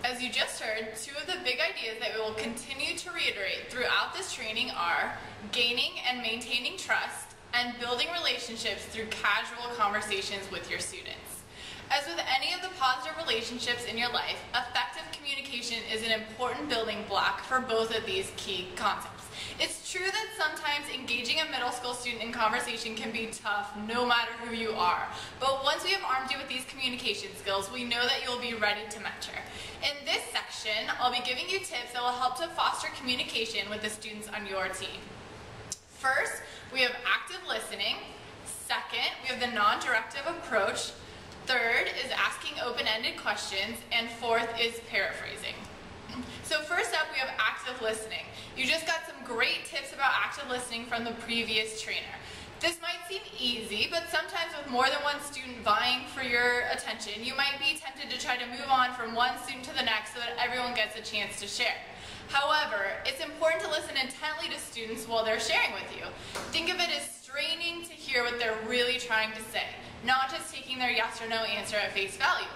As you just heard, two of the big ideas that we will continue to reiterate throughout this training are gaining and maintaining trust and building relationships through casual conversations with your students. As with any of the positive relationships in your life, effective communication is an important building block for both of these key concepts. It's true that sometimes engaging a middle school student in conversation can be tough no matter who you are, but once we have armed you with these communication skills, we know that you'll be ready to mentor. In this section, I'll be giving you tips that will help to foster communication with the students on your team. First, we have active listening. Second, we have the non-directive approach. Third is asking open-ended questions, and fourth is paraphrasing. So first up, we have active listening. You just got some great tips about active listening from the previous trainer. This might seem easy, but sometimes with more than one student vying for your attention, you might be tempted to try to move on from one student to the next so that everyone gets a chance to share. However, it's important to listen intently to students while they're sharing with you. Think of it as straining to hear what they're really trying to say, not just taking their yes or no answer at face value.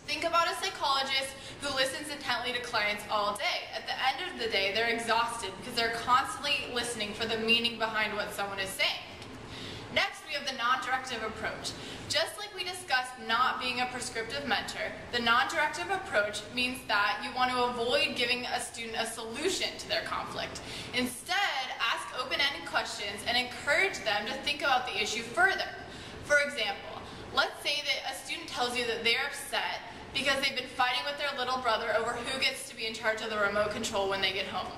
Think about a psychologist who listens intently to clients all day. At the end of the day, they're exhausted because they're constantly listening for the meaning behind what someone is saying. Next, we have the non-directive approach. Just like we discussed not being a prescriptive mentor, the non-directive approach means that you want to avoid giving a student a solution to their conflict. Instead, ask open-ended questions and encourage them to think about the issue further. For example, let's say that a student tells you that they're upset because they've been fighting with their little brother over who gets to be in charge of the remote control when they get home.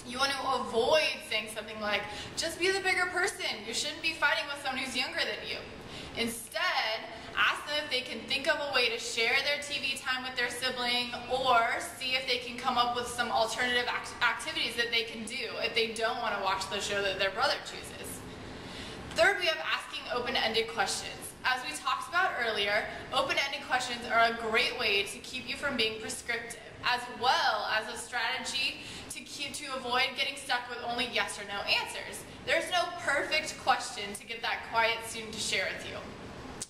You want to avoid saying something like, just be the bigger person, you shouldn't be fighting with someone who's younger than you. Instead, ask them if they can think of a way to share their TV time with their sibling, or see if they can come up with some alternative activities that they can do if they don't want to watch the show that their brother chooses. Third, we have asking open-ended questions. As we talked about earlier, open-ended questions are a great way to keep you from being prescriptive, as well as a strategy to avoid getting stuck with only yes or no answers. There's no perfect question to get that quiet student to share with you,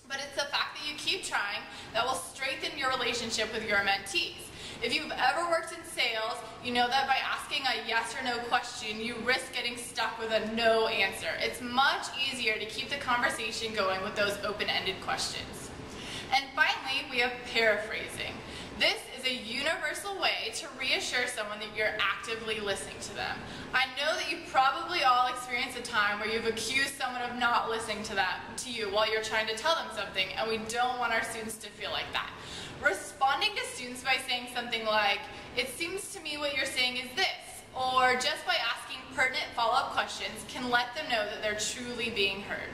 but it's the fact that you keep trying that will strengthen your relationship with your mentees. If you've ever worked in sales, you know that by asking a yes or no question, you risk getting stuck with a no answer. It's much easier to keep the conversation going with those open-ended questions. And finally, we have paraphrasing. This is a universal way to reassure someone that you're actively listening to them. I know that you probably all experienced a time where you've accused someone of not listening to you while you're trying to tell them something, and we don't want our students to feel like that. Responding to students by saying something like, it seems to me what you're saying is this, or just by asking pertinent follow-up questions can let them know that they're truly being heard.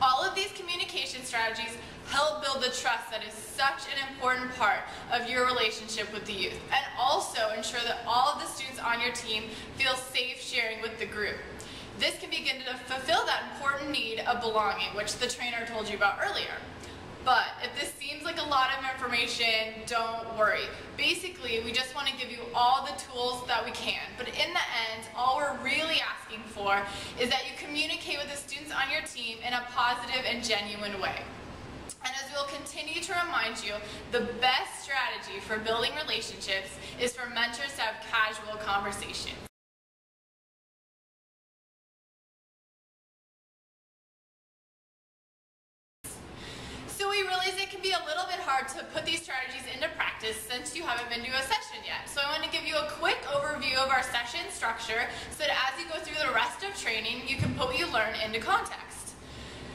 All of these communication strategies help build the trust that is such an important part of your relationship with the youth, and also ensure that all of the students on your team feel safe sharing with the group. This can begin to fulfill that important need of belonging, which the trainer told you about earlier. But if this seems like a lot of information, don't worry. Basically, we just want to give you all the tools that we can. But in the end, all we're really asking for is that you communicate with the students on your team in a positive and genuine way. And as we'll continue to remind you, the best strategy for building relationships is for mentors to have casual conversations. So we realize it can be a little bit hard to put these strategies into practice since you haven't been to a session yet. So I want to give you a quick overview of our session structure so that as you go through the rest of training, you can put what you learn into context.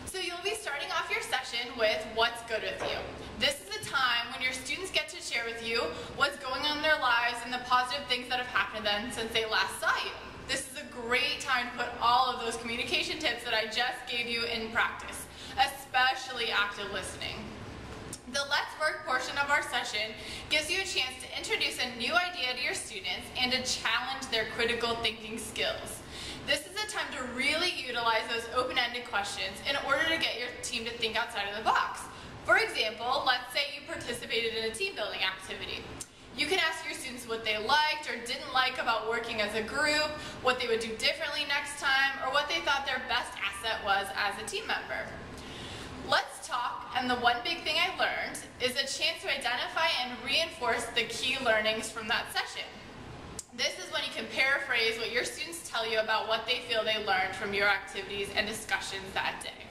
So you'll be starting off your session with what's good with you. This is a time when your students get to share with you what's going on in their lives and the positive things that have happened to them since they last saw you. This is a great time to put all of those communication tips that I just gave you in practice, especially active listening. The Let's Work portion of our session gives you a chance to introduce a new idea to your students and to challenge their critical thinking skills. This is a time to really utilize those open-ended questions in order to get your team to think outside of the box. For example, let's say you participated in a team building activity. You can ask your students what they liked or didn't like about working as a group, what they would do differently next time, or what they thought their best asset was as a team member. Let's talk, and the one big thing I learned is a chance to identify and reinforce the key learnings from that session. This is when you can paraphrase what your students tell you about what they feel they learned from your activities and discussions that day.